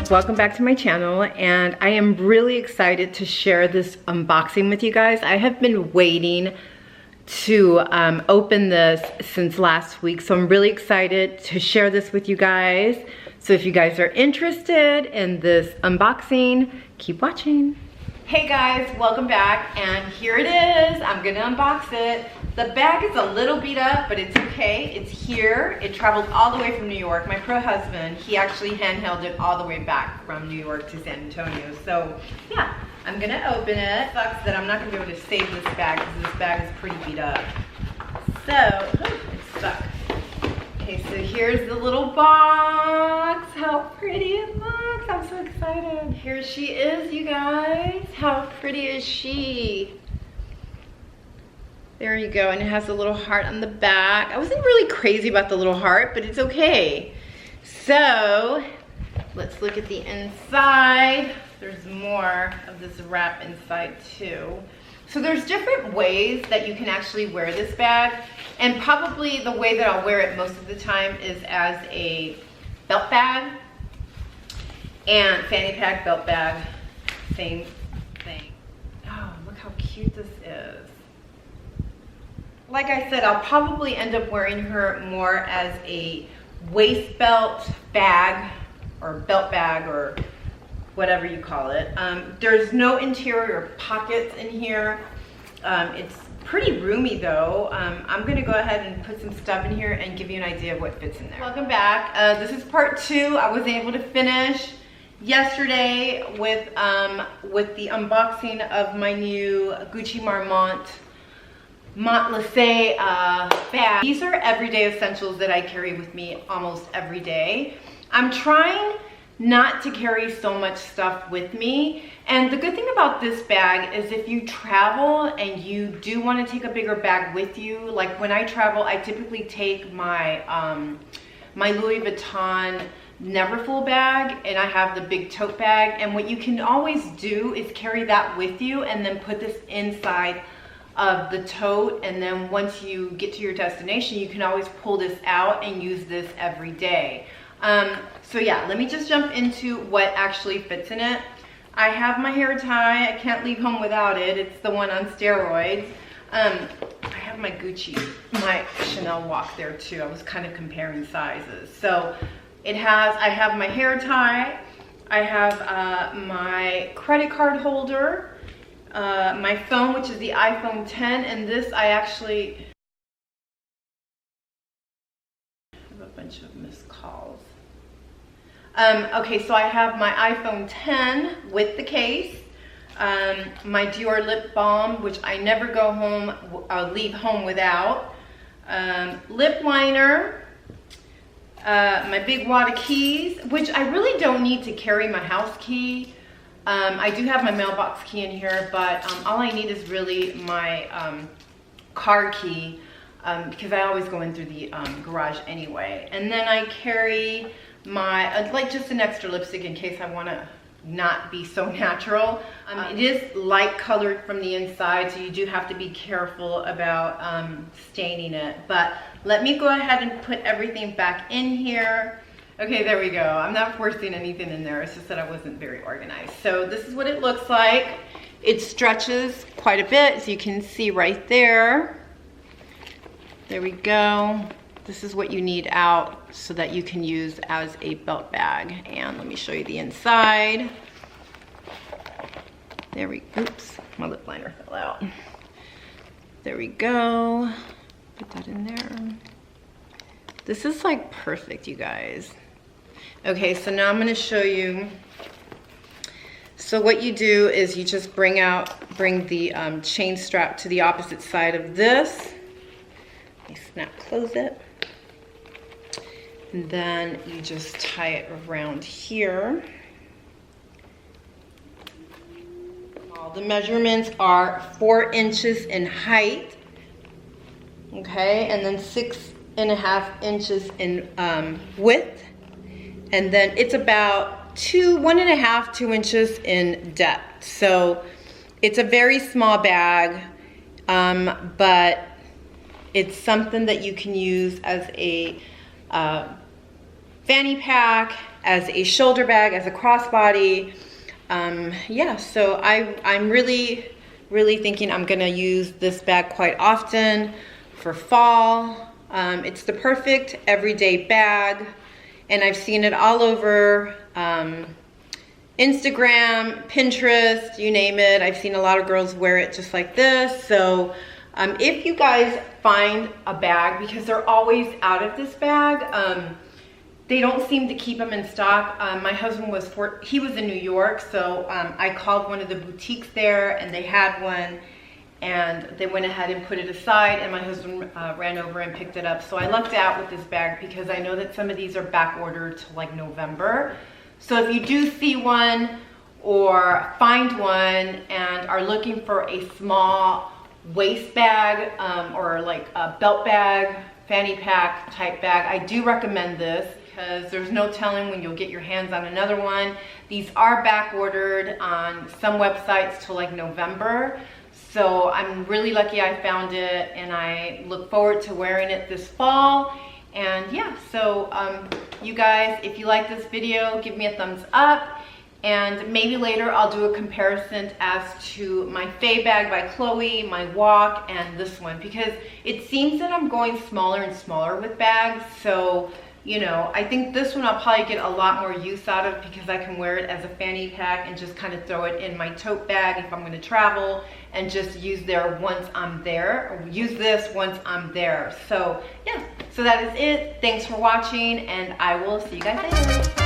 welcome back to my channel, and I am really excited to share this unboxing with you guys. I have been waiting to open this since last week, so I'm really excited to share this with you guys. So if you guys are interested in this unboxing, keep watching. Hey guys, welcome back, and here it is. I'm gonna unbox it. The bag is a little beat up, but it's okay. It's here. It traveled all the way from New York. My pro husband, he actually handheld it all the way back from New York to San Antonio. So yeah, I'm gonna open it. Sucks that I'm not gonna be able to save this bag because this bag is pretty beat up. So, it's stuck. Okay, so here's the little box. How pretty it looks. I'm so excited. Here she is, you guys. How pretty is she? There you go, and it has a little heart on the back. I wasn't really crazy about the little heart, but it's okay. So, let's look at the inside. There's more of this wrap inside too. So there's different ways that you can actually wear this bag, and probably the way that I'll wear it most of the time is as a belt bag and fanny pack, belt bag, same thing. Oh, look how cute this is. Like I said, I'll probably end up wearing her more as a waist belt bag or belt bag or whatever you call it. There's no interior pockets in here. It's pretty roomy though. I'm gonna go ahead and put some stuff in here and give you an idea of what fits in there. Welcome back. This is part 2. I was able to finish yesterday with the unboxing of my new GUCCI Marmont bag. These are everyday essentials that I carry with me almost every day. I'm trying not to carry so much stuff with me, and the good thing about this bag is if you travel and you do want to take a bigger bag with you, like when I travel, I typically take my my Louis Vuitton Neverfull bag, and I have the big tote bag, and what you can always do is carry that with you and then put this inside of the tote, and then once you get to your destination, you can always pull this out and use this every day. So yeah, let me just jump into what actually fits in it. I have my hair tie. I can't leave home without it. It's the one on steroids. I have my Gucci, my Chanel walk there too. I was kind of comparing sizes. So I have my hair tie. I have my credit card holder. My phone, which is the iPhone 10, and this I actually have a bunch of missed calls. Okay, so I have my iPhone 10 with the case, my Dior lip balm, which I never go home, leave home without, lip liner, my big wad of keys, which I really don't need to carry my house key. I do have my mailbox key in here, but all I need is really my car key, because I always go in through the garage anyway. And then I carry my, like just an extra lipstick in case I want to not be so natural. It is light colored from the inside, so you do have to be careful about staining it. But let me go ahead and put everything back in here. Okay, there we go. I'm not forcing anything in there. It's just that I wasn't very organized. So this is what it looks like. It stretches quite a bit, as you can see right there. There we go. This is what you need out so that you can use as a belt bag. And let me show you the inside. There we go. Oops, my lip liner fell out. There we go. Put that in there. This is like perfect, you guys. Okay, so now I'm going to show you. So what you do is you just bring the chain strap to the opposite side of this. Let me snap close it. And then you just tie it around here. All the measurements are 4 inches in height. Okay, and then 6.5 inches in width. And then it's about 1.5 to 2 inches in depth. So it's a very small bag, but it's something that you can use as a fanny pack, as a shoulder bag, as a crossbody. Yeah, so I'm really thinking I'm gonna use this bag quite often for fall. It's the perfect everyday bag, and I've seen it all over Instagram, Pinterest, you name it. I've seen a lot of girls wear it just like this. So if you guys find a bag, because they're always out of this bag, they don't seem to keep them in stock. My husband he was in New York, so I called one of the boutiques there and they had one, and they went ahead and put it aside, and my husband ran over and picked it up. So I lucked out with this bag because I know that some of these are back ordered to like November. So if you do see one or find one and are looking for a small waist bag or like a belt bag, fanny pack type bag, I do recommend this because there's no telling when you'll get your hands on another one. These are back ordered on some websites till like November. So I'm really lucky I found it, and I look forward to wearing it this fall. And yeah, so you guys, if you like this video, give me a thumbs up, and maybe later I'll do a comparison as to my Faye bag by Chloe, my walk, and this one, because it seems that I'm going smaller and smaller with bags. So, you know, I think this one I'll probably get a lot more use out of because I can wear it as a fanny pack and just kind of throw it in my tote bag if I'm going to travel, and just use there once I'm there, or use this once I'm there. So yeah, so that is it. Thanks for watching, and I will see you guys later.